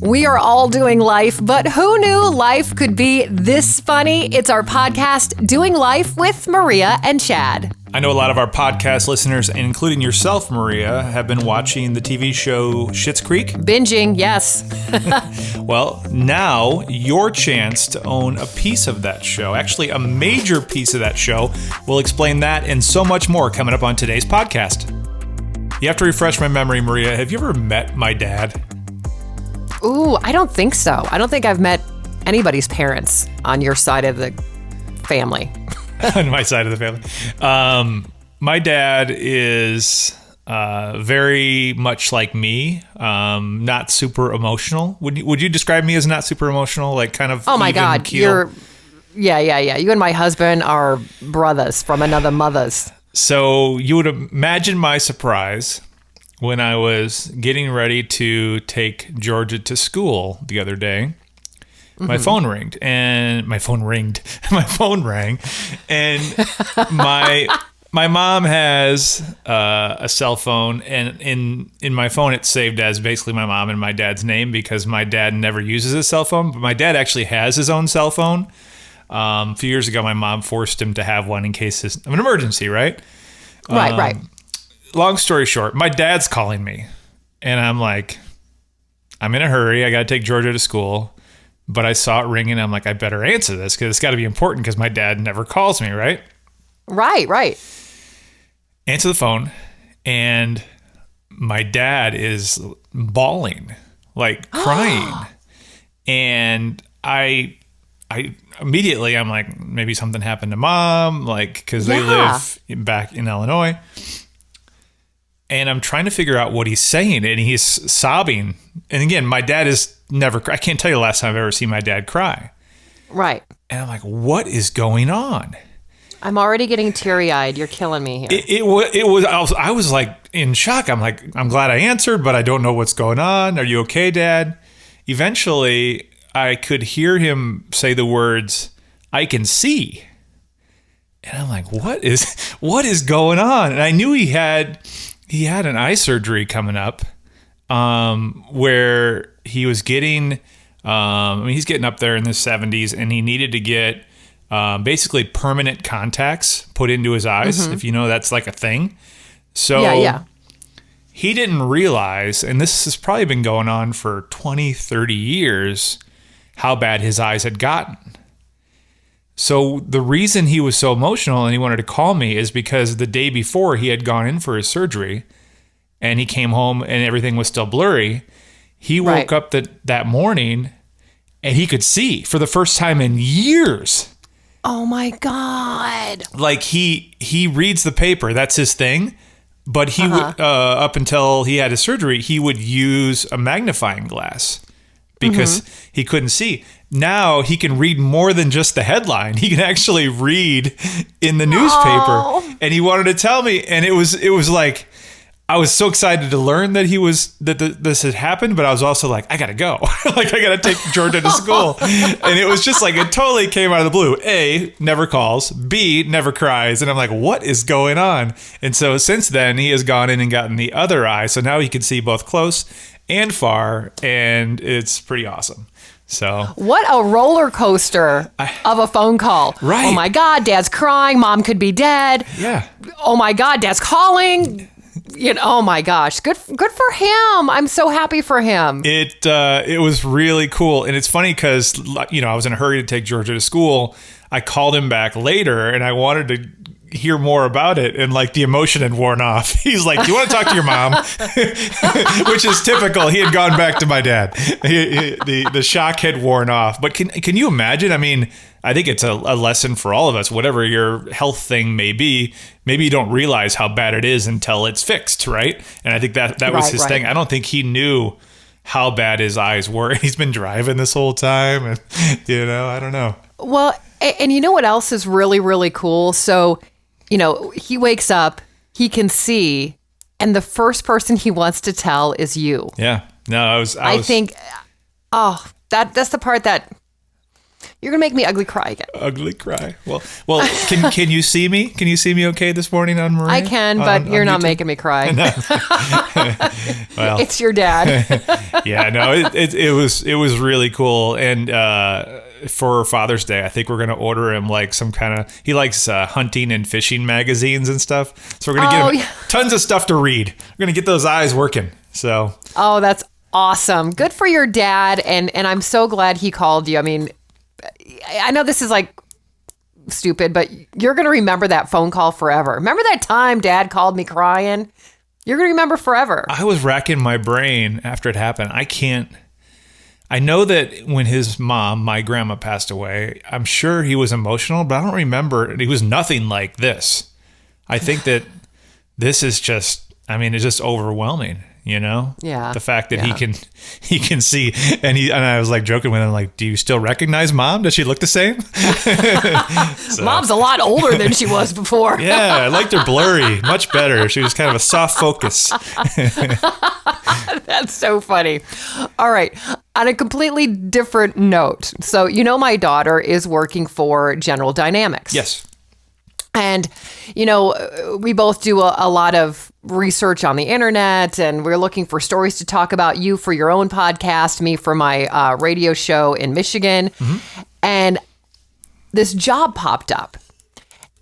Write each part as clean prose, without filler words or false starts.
We are all doing life, but who knew life could be this funny? It's our podcast, Doing Life with Maria and Chad. I know a lot of our podcast listeners, including yourself, Maria, have been watching the TV show Schitt's Creek. Binging, yes. Well, now your chance to own a piece of that show, actually a major piece of that show. We'll explain that and so much more coming up on today's podcast. You have to refresh my memory, Maria. Have you ever met my dad? Ooh, I don't think so. I don't think I've met anybody's parents on your side of the family. On my side of the family. My dad is very much like me, not super emotional. Would you describe me as not super emotional? Like kind of Oh my even God, keel? Yeah. You and my husband are brothers from another mother's. So you would imagine my surprise when I was getting ready to take Georgia to school the other day. My phone rang, and my phone rang, and my mom has a cell phone, and in my phone it's saved as basically my mom and my dad's name because my dad never uses his cell phone, but my dad actually has his own cell phone. A few years ago, my mom forced him to have one in case of an emergency, right? Right. Long story short, my dad's calling me, and I'm like, I'm in a hurry. I got to take Georgia to school. But I saw it ringing. I'm like, I better answer this because it's got to be important because my dad never calls me, right? Right. Answer the phone, and my dad is bawling, like crying. And I immediately, I'm like, maybe something happened to mom, like, because they live back in Illinois. And I'm trying to figure out what he's saying, and he's sobbing. And again, my dad is never, I can't tell you the last time I've ever seen my dad cry. Right. And I'm like, what is going on? I'm already getting teary-eyed. You're killing me here. I was like in shock. I'm like, I'm glad I answered, but I don't know what's going on. Are you okay, Dad? Eventually, I could hear him say the words, I can see. And I'm like, what is going on? And I knew he had an eye surgery coming up, where he was getting, he's getting up there in the 70s, and he needed to get basically permanent contacts put into his eyes, if you know that's like a thing. So Yeah. He didn't realize, and this has probably been going on for 20, 30 years, how bad his eyes had gotten. So the reason he was so emotional and he wanted to call me is because the day before he had gone in for his surgery and he came home and everything was still blurry. He woke up that morning and he could see for the first time in years. Oh my God. Like he reads the paper. That's his thing. But he would, up until he had his surgery, he would use a magnifying glass because he couldn't see. Now he can read more than just the headline. He can actually read in the newspaper. And he wanted to tell me, and it was like, I was so excited to learn that this had happened, but I was also like, I gotta go. Like, I gotta take Georgia to school. And it was just like, it totally came out of the blue. A, never calls. B, never cries. And I'm like, what is going on? And so since then, he has gone in and gotten the other eye. So now he can see both close and far. And it's pretty awesome. So what a roller coaster of a phone call. Right. Oh my God, Dad's crying. Mom could be dead. Yeah. Oh my God, Dad's calling. Oh my gosh. Good for him. I'm so happy for him. It was really cool. And it's funny because, I was in a hurry to take Georgia to school. I called him back later and I wanted to hear more about it, and like the emotion had worn off. He's like, do you want to talk to your mom? Which is typical. He had gone back to my dad. The shock had worn off. But can you imagine? I mean, I think it's a lesson for all of us. Whatever your health thing may be, maybe you don't realize how bad it is until it's fixed, right? And I think that was his thing. I don't think he knew how bad his eyes were. He's been driving this whole time, and I don't know. Well, and you know what else is really, really cool? So, he wakes up, he can see, and the first person he wants to tell is you. Yeah. No, I think, that's the part that You're going to make me ugly cry again. Ugly cry. Well, can you see me? Can you see me okay this morning on Maria? I can, but you're not making me cry. Well, it's your dad. Yeah, no, it was really cool. And for Father's Day, I think we're going to order him like some kind of, he likes hunting and fishing magazines and stuff. So we're going to get him tons of stuff to read. We're going to get those eyes working. So. Oh, that's awesome. Good for your dad. And I'm so glad he called you. I mean, I know this is like stupid, but you're going to remember that phone call forever. Remember that time Dad called me crying? You're going to remember forever. I was racking my brain after it happened. I know that when his mom, my grandma, passed away, I'm sure he was emotional, but I don't remember. He was nothing like this. I think that this is just, I mean, it's just overwhelming. You know, the fact that he can see, and I was like joking with him, like, do you still recognize Mom? Does she look the same? So, Mom's a lot older than she was before. Yeah, I liked her blurry, much better. She was kind of a soft focus. That's so funny. All right, on a completely different note. So, my daughter is working for General Dynamics. Yes. And, we both do a lot of research on the internet, and we're looking for stories to talk about, you for your own podcast, me for my radio show in Michigan. Mm-hmm. And this job popped up,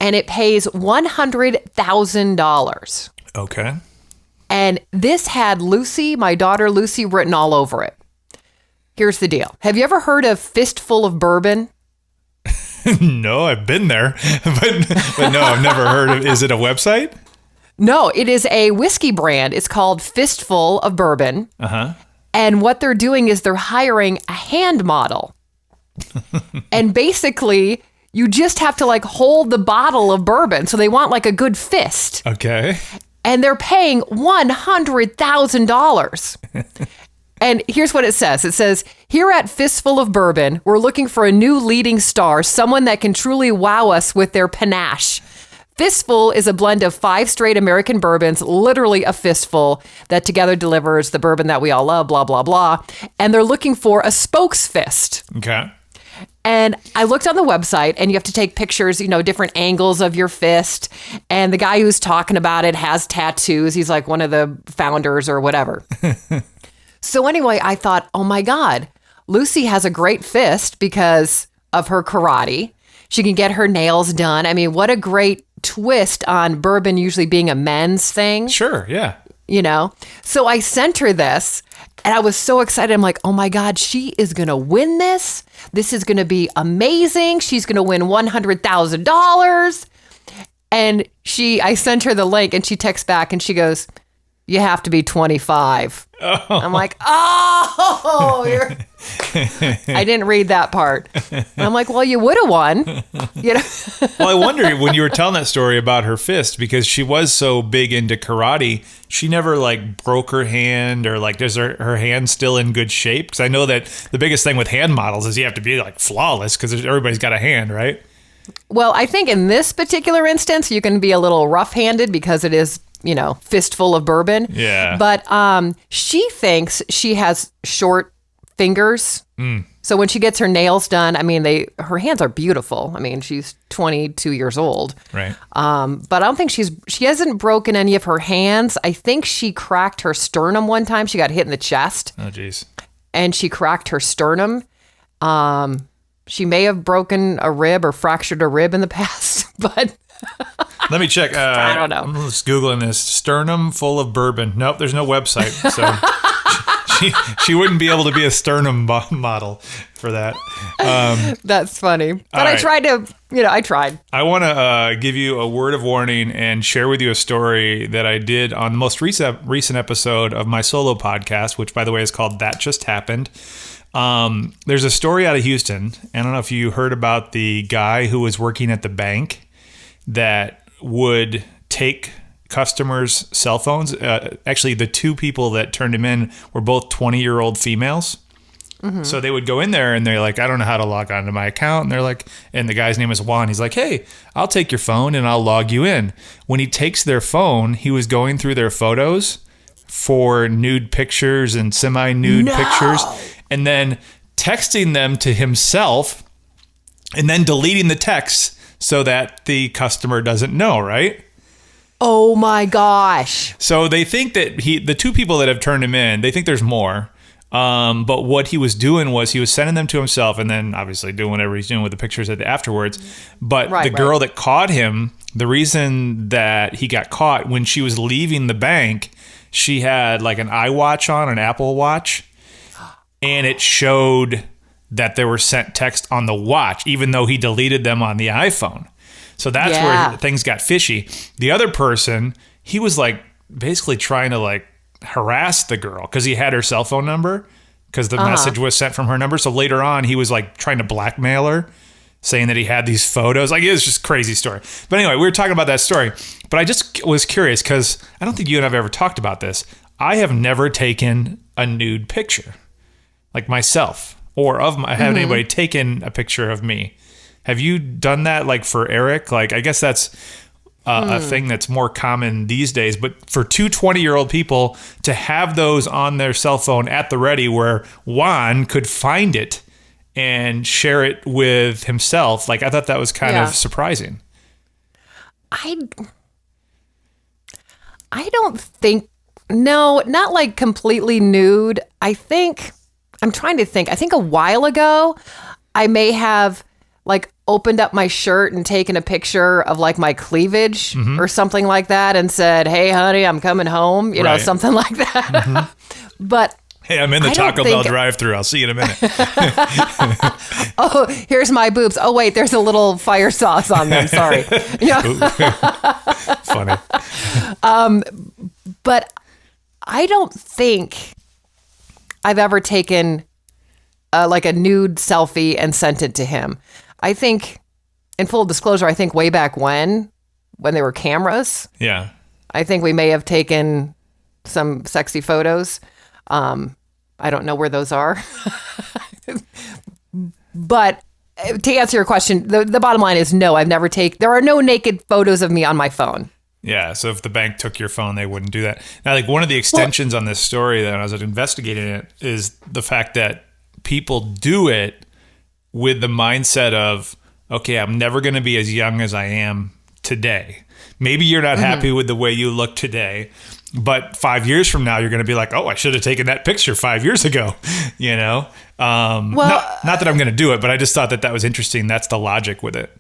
and it pays $100,000. Okay. And this had Lucy, my daughter Lucy, written all over it. Here's the deal. Have you ever heard of Fistful of Bourbon? No, I've been there, but no, I've never heard of. Is it a website? No, it is a whiskey brand. It's called Fistful of Bourbon. Uh-huh. And what they're doing is they're hiring a hand model. And basically, you just have to like hold the bottle of bourbon. So they want like a good fist. Okay. And they're paying $100,000. And here's what it says. It says, here at Fistful of Bourbon, we're looking for a new leading star, someone that can truly wow us with their panache. Fistful is a blend of 5 straight American bourbons, literally a fistful, that together delivers the bourbon that we all love, blah, blah, blah. And they're looking for a spokesfist. Okay. And I looked on the website, and you have to take pictures, different angles of your fist. And the guy who's talking about it has tattoos. He's like one of the founders or whatever. So anyway, I thought, oh my God, Lucy has a great fist because of her karate. She can get her nails done. I mean, what a great twist on bourbon usually being a men's thing. Sure, yeah. So I sent her this, and I was so excited. I'm like, oh my God, she is going to win this. This is going to be amazing. She's going to win $100,000. And I sent her the link, and she texts back, and she goes, you have to be 25. Oh. I'm like, I didn't read that part. And I'm like, well, you would have won. Well, I wonder when you were telling that story about her fist, because she was so big into karate, she never like broke her hand, or like, is her hand still in good shape? Because I know that the biggest thing with hand models is you have to be like flawless because everybody's got a hand, right? Well, I think in this particular instance, you can be a little rough-handed because it is, fistful of bourbon. Yeah. But she thinks she has short fingers. Mm. So when she gets her nails done, I mean, her hands are beautiful. I mean, she's 22 years old. Right. But I don't think she hasn't broken any of her hands. I think she cracked her sternum one time. She got hit in the chest. Oh, geez. And she cracked her sternum. She may have broken a rib or fractured a rib in the past, but... Let me check. I don't know. I'm just Googling this. Sternum full of bourbon. Nope, there's no website. So she wouldn't be able to be a sternum model for that. That's funny. But I tried to, I tried. I want to give you a word of warning and share with you a story that I did on the most recent episode of my solo podcast, which, by the way, is called That Just Happened. There's a story out of Houston. I don't know if you heard about the guy who was working at the bank that would take customers' cell phones. Actually, the 2 people that turned him in were both 20-year-old females. Mm-hmm. So they would go in there and they're like, I don't know how to log on to my account. And they're like, and the guy's name is Juan. He's like, hey, I'll take your phone and I'll log you in. When he takes their phone, he was going through their photos for nude pictures and semi-nude pictures, and then texting them to himself and then deleting the text so that the customer doesn't know, right? Oh my gosh. So they think that the two people that have turned him in, they think there's more. But what he was doing was he was sending them to himself and then obviously doing whatever he's doing with the pictures afterwards. But the girl that caught him, the reason that he got caught, when she was leaving the bank, she had like an iWatch on, an Apple Watch, and it showed that there were sent text on the watch, even though he deleted them on the iPhone. So that's where things got fishy. The other person, he was like basically trying to like harass the girl because he had her cell phone number because the message was sent from her number. So later on, he was like trying to blackmail her, saying that he had these photos. Like, it was just a crazy story. But anyway, we were talking about that story. But I just was curious because I don't think you and I have ever talked about this. I have never taken a nude picture, like myself, or have anybody taken a picture of me. Have you done that, like for Eric? Like, I guess that's a thing that's more common these days. But for two 20-year-old people to have those on their cell phone at the ready where Juan could find it and share it with himself, like I thought that was kind of surprising. I don't think, no, not like completely nude. I'm trying to think. I think a while ago, I may have like opened up my shirt and taken a picture of like my cleavage or something like that and said, "Hey, honey, I'm coming home," you know, something like that. But hey, I'm in the Taco Bell drive-thru. I'll see you in a minute. Oh, here's my boobs. Oh, wait, there's a little fire sauce on them. Sorry. Funny. But I don't think I've ever taken like a nude selfie and sent it to him. I think, in full disclosure, I think way back when there were cameras. Yeah. I think we may have taken some sexy photos. I don't know where those are. But to answer your question, the bottom line is no, there are no naked photos of me on my phone. Yeah, so if the bank took your phone, they wouldn't do that. Now, like one of the extensions on this story that I was investigating it is the fact that people do it with the mindset of, okay, I'm never going to be as young as I am today. Maybe you're not happy with the way you look today, but 5 years from now, you're going to be like, oh, I should have taken that picture 5 years ago, you know? Not that I'm going to do it, but I just thought that was interesting. That's the logic with it.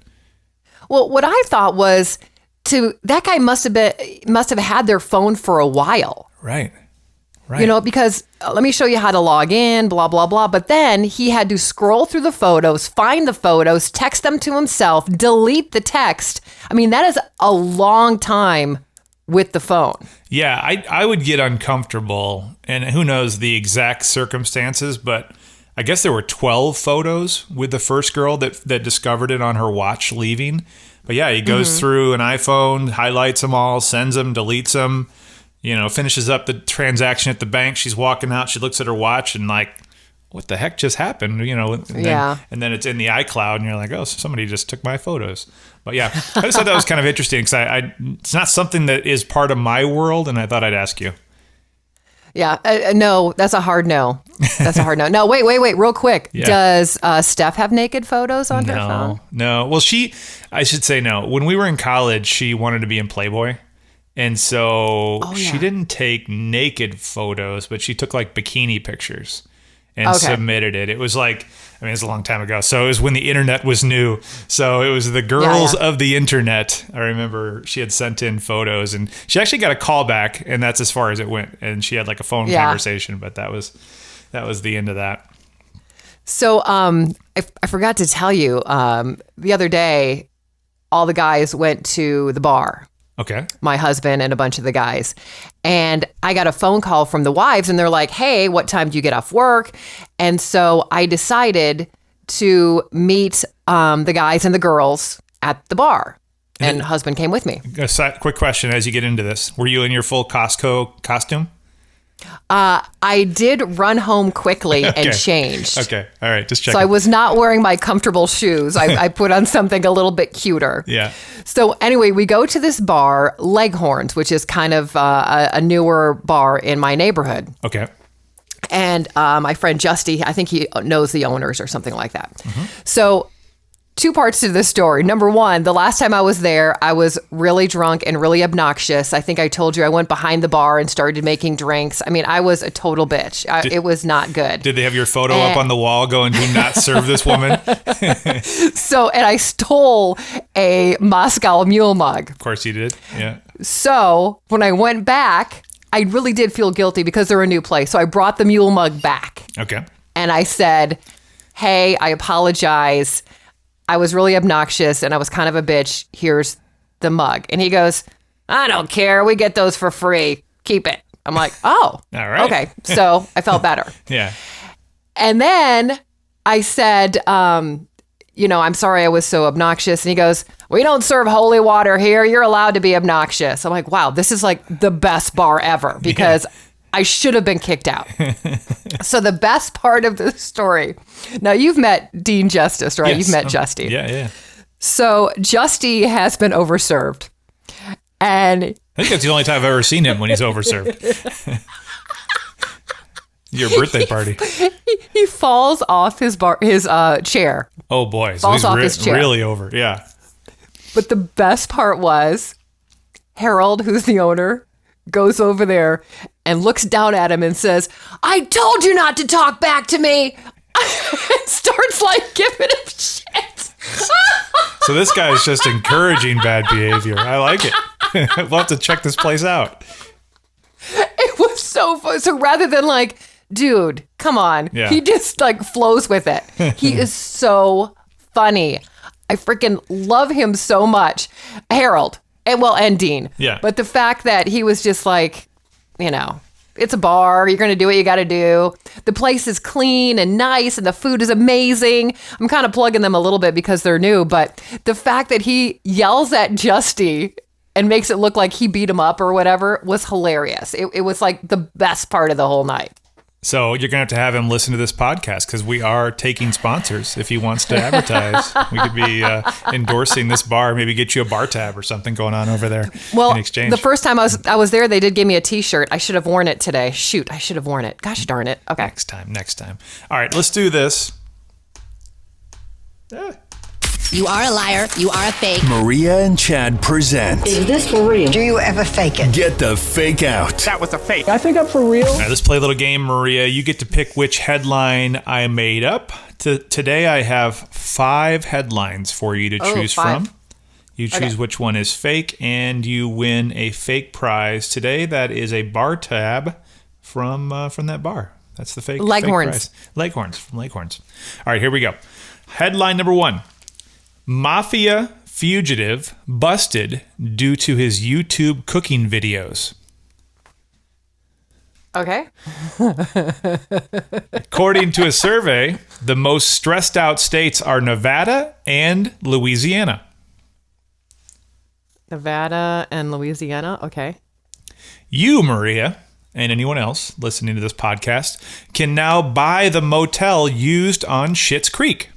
Well, what I thought was that guy must have had their phone for a while. Right. You know, because let me show you how to log in, blah, blah, blah. But then he had to scroll through the photos, find the photos, text them to himself, delete the text. I mean, that is a long time with the phone. Yeah, I would get uncomfortable. And who knows the exact circumstances, but I guess there were 12 photos with the first girl that discovered it on her watch leaving. But yeah, he goes through an iPhone, highlights them all, sends them, deletes them. You know, finishes up the transaction at the bank. She's walking out. She looks at her watch and like, what the heck just happened? You know, and then it's in the iCloud and you're like, oh, so somebody just took my photos. But yeah, I just thought that was kind of interesting because it's not something that is part of my world. And I thought I'd ask you. Yeah, no, that's a hard no. That's a hard no. No, wait, real quick. Yeah. Does Steph have naked photos on her phone? No. Well, I should say no. When we were in college, she wanted to be in Playboy. And so she didn't take naked photos, but she took like bikini pictures and submitted it. It was like, I mean, it's a long time ago. So it was when the internet was new. So it was the girls of the internet. I remember she had sent in photos and she actually got a call back and that's as far as it went. And she had like a phone conversation, but that was the end of that. So I forgot to tell you, the other day, all the guys went to the bar. Okay. My husband and a bunch of the guys. And I got a phone call from the wives and they're like, hey, what time do you get off work? And so I decided to meet the guys and the girls at the bar. And husband came with me. A quick question as you get into this. Were you in your full Costco costume? I did run home quickly and changed. Okay. All right. Just checking. So I was not wearing my comfortable shoes. I put on something a little bit cuter. Yeah. So anyway, we go to this bar, Leghorns, which is kind of a newer bar in my neighborhood. Okay. And my friend Justy, I think he knows the owners or something like that. So two parts to this story. Number one, the last time I was there, I was really drunk and really obnoxious. I think I told you I went behind the bar and started making drinks. I mean, I was a total bitch. It was not good. Did they have your photo up on the wall going, "Do not serve this woman"? So, and I stole a Moscow Mule mug. Of course you did. Yeah. So when I went back, I really did feel guilty because they're a new place. So I brought the mule mug back. Okay. And I said, "Hey, I apologize. I was really obnoxious and I was kind of a bitch. Here's the mug." And he goes, "I don't care. We get those for free. Keep it." I'm like, "Oh, all right. Okay." So I felt better. Yeah. And then I said, "I'm sorry I was so obnoxious." And he goes, "We don't serve holy water here. You're allowed to be obnoxious." I'm like, wow, this is like the best bar ever because I should have been kicked out. So the best part of the story, now you've met Dean Justice, right? Yes. You've met Justy. Yeah. So Justy has been overserved. And I think that's the only time I've ever seen him when he's overserved. Your birthday party. he falls off his chair. Oh boy. So Falls he's off his chair. really over. Yeah. But the best part was Harold, who's the owner, goes over there and looks down at him and says, "I told you not to talk back to me." And starts like giving him shit. So this guy is just encouraging bad behavior. I like it. We'll have to check this place out. It was so fun. So rather than like, dude, come on. Yeah. He just like flows with it. He is so funny. I freaking love him so much. Harold. And Dean. Yeah. But the fact that he was just like, it's a bar. You're going to do what you got to do. The place is clean and nice and the food is amazing. I'm kind of plugging them a little bit because they're new. But the fact that he yells at Justy and makes it look like he beat him up or whatever was hilarious. It was like the best part of the whole night. So you're going to have him listen to this podcast because we are taking sponsors. If he wants to advertise, we could be endorsing this bar, maybe get you a bar tab or something going on over there in exchange. The first time I was there, they did give me a T-shirt. I should have worn it today. Shoot, I should have worn it. Gosh darn it. Okay. Next time. All right, let's do this. You are a liar. You are a fake. Maria and Chad present. Is this for real? Do you ever fake it? Get the Fake Out. That was a fake. I think I'm for real. All right, let's play a little game, Maria. You get to pick which headline I made up. Today I have 5 headlines for you to choose 5. from. You choose which one is fake, and you win a fake prize today. That is a bar tab from that bar. That's the fake Leghorns. Fake prize. Leghorns from Leghorns. All right, here we go. Headline number 1. Mafia fugitive busted due to his YouTube cooking videos. Okay. According to a survey, the most stressed out states are Nevada and Louisiana. Nevada and Louisiana. Okay. You, Maria, and anyone else listening to this podcast can now buy the motel used on Schitt's Creek.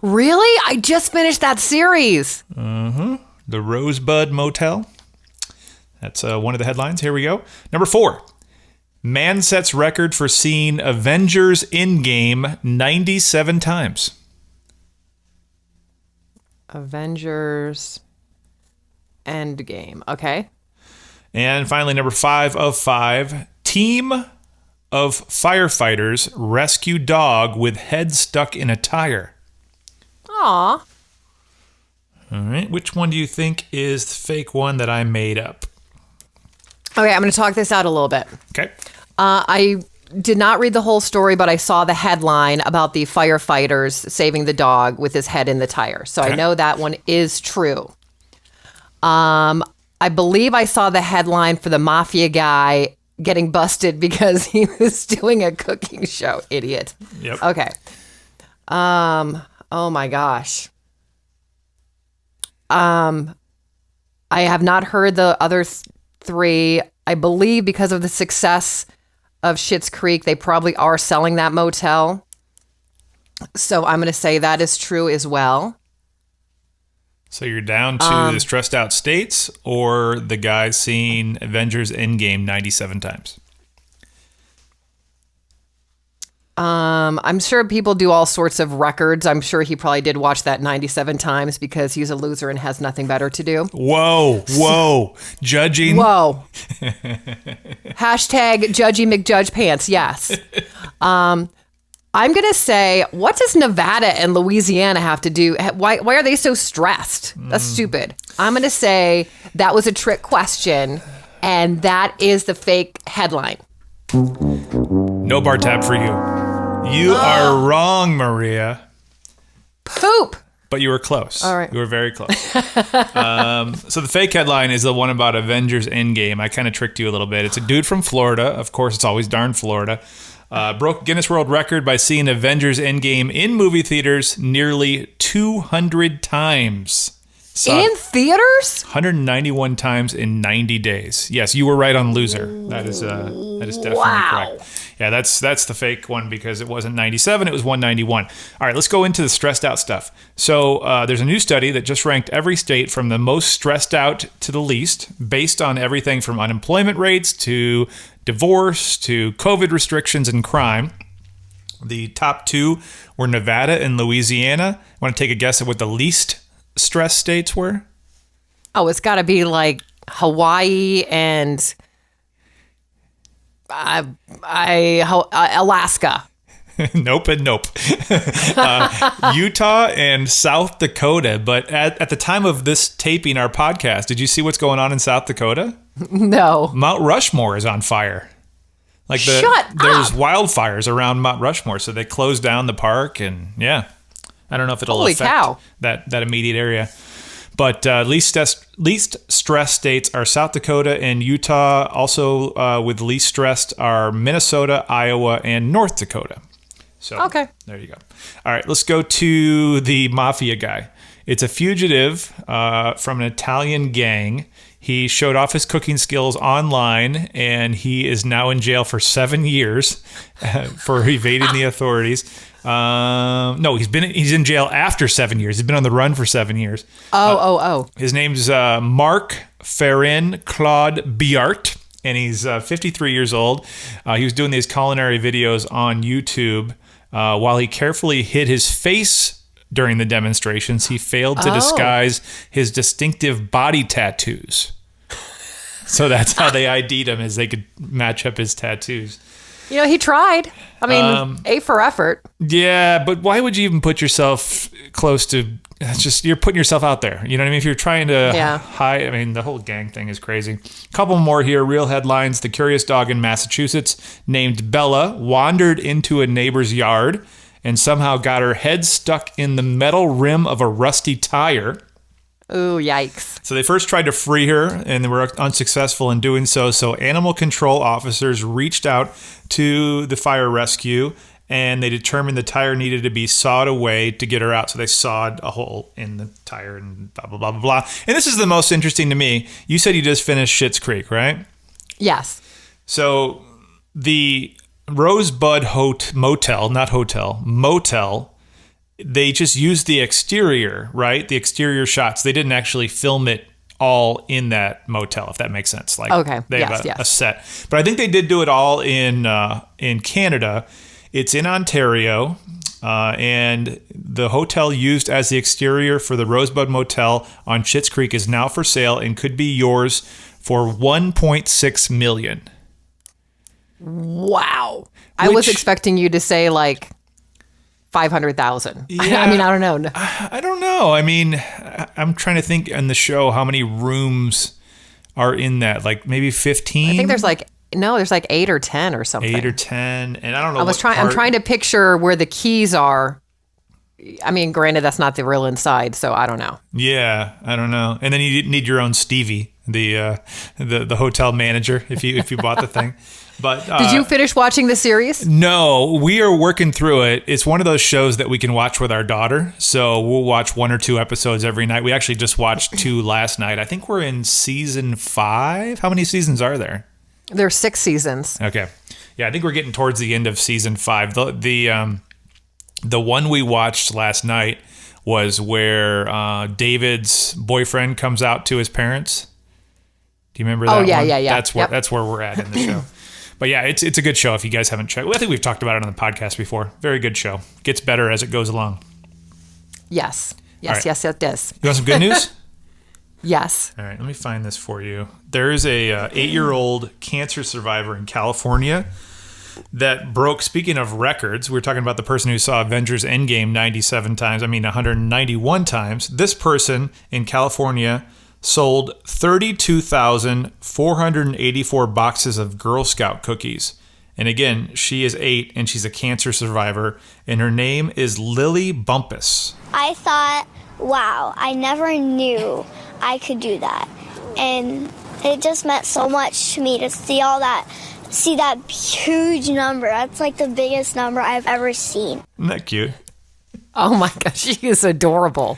Really? I just finished that series. The Rosebud Motel. That's one of the headlines. Here we go. Number 4. Man sets record for seeing Avengers Endgame 97 times. Avengers Endgame. Okay. And finally, number 5 of 5. Team of firefighters rescue dog with head stuck in a tire. Aw. All right. Which one do you think is the fake one that I made up? Okay, I'm going to talk this out a little bit. Okay. I did not read the whole story, but I saw the headline about the firefighters saving the dog with his head in the tire. So Okay. I know that one is true. I believe I saw the headline for the mafia guy getting busted because he was doing a cooking show. Idiot. Yep. Okay. Oh my gosh. I have not heard the other 3. I believe because of the success of Schitt's Creek, they probably are selling that motel. So I'm going to say that is true as well. So you're down to the stressed out states or the guy seeing Avengers Endgame 97 times? I'm sure people do all sorts of records. I'm sure he probably did watch that 97 times because he's a loser and has nothing better to do. Whoa. Judging. Whoa. Hashtag Judgy McJudge Pants. Yes. I'm going to say, what does Nevada and Louisiana have to do? Why are they so stressed? That's stupid. I'm going to say that was a trick question, and that is the fake headline. No bar tab for you. You are wrong, Maria. Poop. But you were close. All right. You were very close. So the fake headline is the one about Avengers Endgame. I kind of tricked you a little bit. It's a dude from Florida. Of course, it's always darn Florida. Broke Guinness World Record by seeing Avengers Endgame in movie theaters nearly 200 times. In theaters? 191 times in 90 days. Yes, you were right on loser. That is definitely correct. Yeah, that's the fake one because it wasn't 97, it was 191. All right, let's go into the stressed out stuff. So there's a new study that just ranked every state from the most stressed out to the least, based on everything from unemployment rates to divorce to COVID restrictions and crime. The top two were Nevada and Louisiana. Want to take a guess at what the least stress states were? Oh, it's got to be like Hawaii and Alaska. Nope and nope. Utah and South Dakota. But at the time of this taping our podcast, did you see what's going on in South Dakota? No. Mount Rushmore is on fire. There's wildfires around Mount Rushmore, so they closed down the park, and yeah. I don't know if it'll Holy affect cow. that immediate area. But least stressed states are South Dakota and Utah. Also with least stressed are Minnesota, Iowa, and North Dakota. So okay. There you go. All right, let's go to the mafia guy. It's a fugitive from an Italian gang. He showed off his cooking skills online, and he is now in jail for 7 years for evading the authorities. No, he's in jail after 7 years. He's been on the run for 7 years. His name's Marc Ferrin Claude Biart, and he's 53 years old. He was doing these culinary videos on YouTube while he carefully hid his face during the demonstrations. He failed to disguise his distinctive body tattoos. So that's how they ID'd him, is they could match up his tattoos. You know, he tried. I mean, A for effort. Yeah, but why would you even put yourself close to... you're putting yourself out there. You know what I mean? If you're trying to hide... I mean, the whole gang thing is crazy. Couple more here. Real headlines. The curious dog in Massachusetts named Bella wandered into a neighbor's yard and somehow got her head stuck in the metal rim of a rusty tire. Ooh, yikes. So they first tried to free her, and they were unsuccessful in doing so. So animal control officers reached out to the fire rescue, and they determined the tire needed to be sawed away to get her out. So they sawed a hole in the tire and blah, blah, blah, blah, blah. And this is the most interesting to me. You said you just finished Schitt's Creek, right? Yes. So the Rosebud Motel, they just used the exterior, right? The exterior shots. They didn't actually film it all in that motel, if that makes sense. Like, okay. They have a set. But I think they did do it all in Canada. It's in Ontario, and the hotel used as the exterior for the Rosebud Motel on Schitt's Creek is now for sale and could be yours for $1.6 million. Wow. I was expecting you to say like 500,000. Yeah, I mean, I don't know. I don't know. I mean, I'm trying to think in the show how many rooms are in that. Like maybe 15? I think there's like 8 or 10 or something. 8 or 10. And I don't know. I'm trying to picture where the keys are. I mean, granted, that's not the real inside, so I don't know. Yeah, I don't know. And then you need your own Stevie, the hotel manager, if you bought the thing. But did you finish watching the series? No, we are working through it. It's one of those shows that we can watch with our daughter. So we'll watch 1 or 2 episodes every night. We actually just watched 2 last night. I think we're in season 5. How many seasons are there? There's 6 seasons. Okay. Yeah, I think we're getting towards the end of season 5. The one we watched last night was where David's boyfriend comes out to his parents. Do you remember that? Oh, yeah, one? yeah. That's where we're at in the show. But yeah, it's a good show if you guys haven't checked. Well, I think we've talked about it on the podcast before. Very good show. Gets better as it goes along. Yes. All right. Yes, it does. You want some good news? Yes. All right, let me find this for you. There is a 8-year-old cancer survivor in California that broke, speaking of records, we were talking about the person who saw Avengers Endgame 191 times. This person in California sold 32,484 boxes of Girl Scout cookies. And again, she is 8 and she's a cancer survivor, and her name is Lily Bumpus. I thought, wow, I never knew I could do that. And it just meant so much to me to see that huge number. That's like the biggest number I've ever seen. Isn't that cute? Oh my gosh, she is adorable.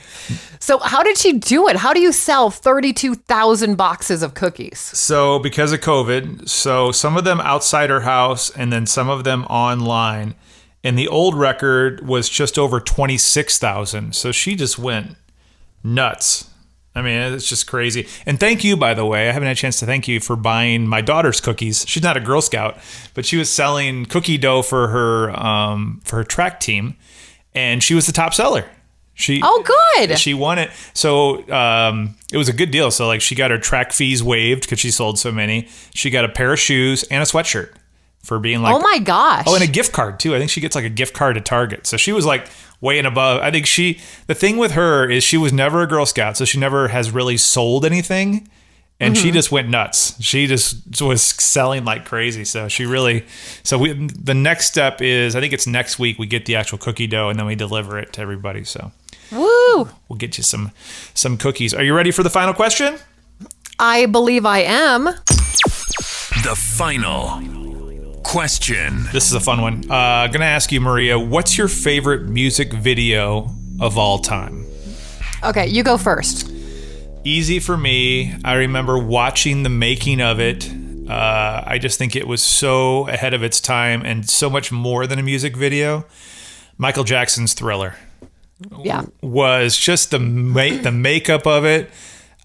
So how did she do it? How do you sell 32,000 boxes of cookies? So because of COVID, so some of them outside her house and then some of them online. And the old record was just over 26,000. So she just went nuts. I mean, it's just crazy. And thank you, by the way. I haven't had a chance to thank you for buying my daughter's cookies. She's not a Girl Scout, but she was selling cookie dough for her track team, and she was the top seller. Good. She won it. So it was a good deal. So like she got her track fees waived because she sold so many. She got a pair of shoes and a sweatshirt for being like, oh my gosh. Oh, and a gift card too. I think she gets like a gift card to Target. So she was like way and above. I think the thing with her is she was never a Girl Scout, so she never has really sold anything. And she just went nuts. She just was selling like crazy. So the next step is, I think it's next week, we get the actual cookie dough and then we deliver it to everybody. So woo! We'll get you some cookies. Are you ready for the final question? I believe I am. The final question. This is a fun one. Gonna ask you, Maria, what's your favorite music video of all time? Okay, you go first. Easy for me. I remember watching the making of it. I just think it was so ahead of its time and so much more than a music video. Michael Jackson's Thriller. Yeah. Was just the makeup of it.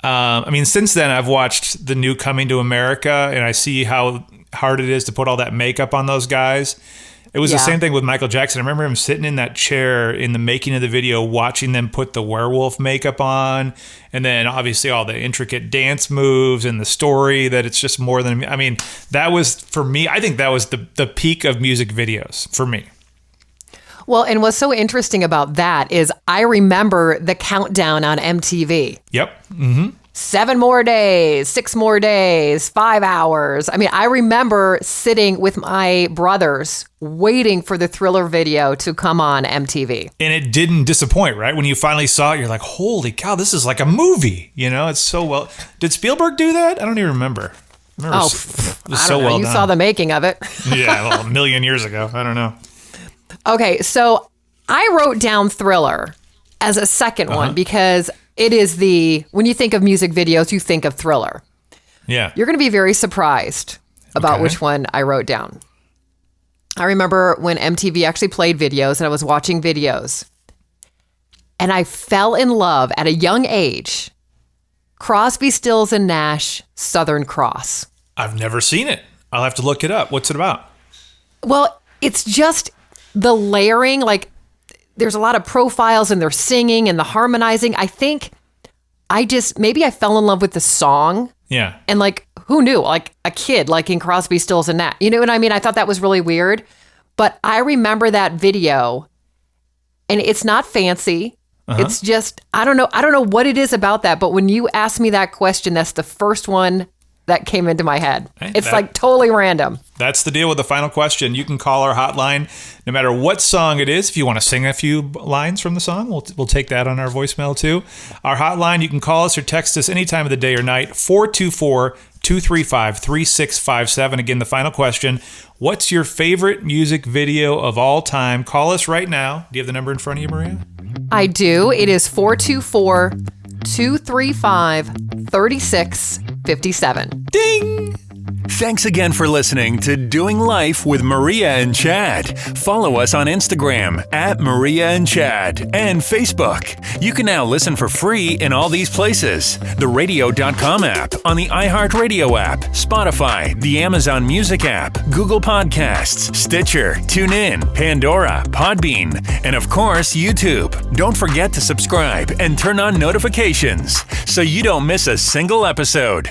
I mean, since then, I've watched the new Coming to America, and I see how hard it is to put all that makeup on those guys. It was the same thing with Michael Jackson. I remember him sitting in that chair in the making of the video, watching them put the werewolf makeup on, and then obviously all the intricate dance moves and the story that it's just more than, I mean, that was, for me, I think that was the peak of music videos for me. Well, and what's so interesting about that is I remember the countdown on MTV. Yep. Mm-hmm. 7 more days, 6 more days, 5 hours. I mean, I remember sitting with my brothers waiting for the Thriller video to come on MTV. And it didn't disappoint, right? When you finally saw it, you're like, holy cow, this is like a movie. You know, it's so well. Did Spielberg do that? I don't even remember. It was I so don't know. well You done. saw the making of it. Yeah, well, a million years ago. I don't know. Okay, so I wrote down Thriller as a second one because it is when you think of music videos, you think of Thriller. Yeah. You're going to be very surprised about which one I wrote down. I remember when MTV actually played videos and I was watching videos and I fell in love at a young age. Crosby, Stills and Nash, Southern Cross. I've never seen it. I'll have to look it up. What's it about? Well, it's just the layering, like there's a lot of profiles and they're singing and the harmonizing. I think maybe I fell in love with the song. Yeah. And like, who knew? Like a kid liking Crosby, Stills and Nash. You know what I mean? I thought that was really weird. But I remember that video and it's not fancy. It's just, I don't know what it is about that. But when you asked me that question, that's the first one that came into my head. It's like totally random. That's the deal with the final question. You can call our hotline no matter what song it is. If you want to sing a few lines from the song, we'll take that on our voicemail too. Our hotline, you can call us or text us any time of the day or night, 424-235-3657. Again, the final question, what's your favorite music video of all time? Call us right now. Do you have the number in front of you, Maria? I do. It is 424-235-3657. Ding! Thanks again for listening to Doing Life with Maria and Chad. Follow us on Instagram at Maria and Chad and Facebook. You can now listen for free in all these places: the radio.com app, on the iHeartRadio app, Spotify, the Amazon Music app, Google Podcasts, Stitcher, TuneIn, Pandora, Podbean, and of course, YouTube. Don't forget to subscribe and turn on notifications so you don't miss a single episode.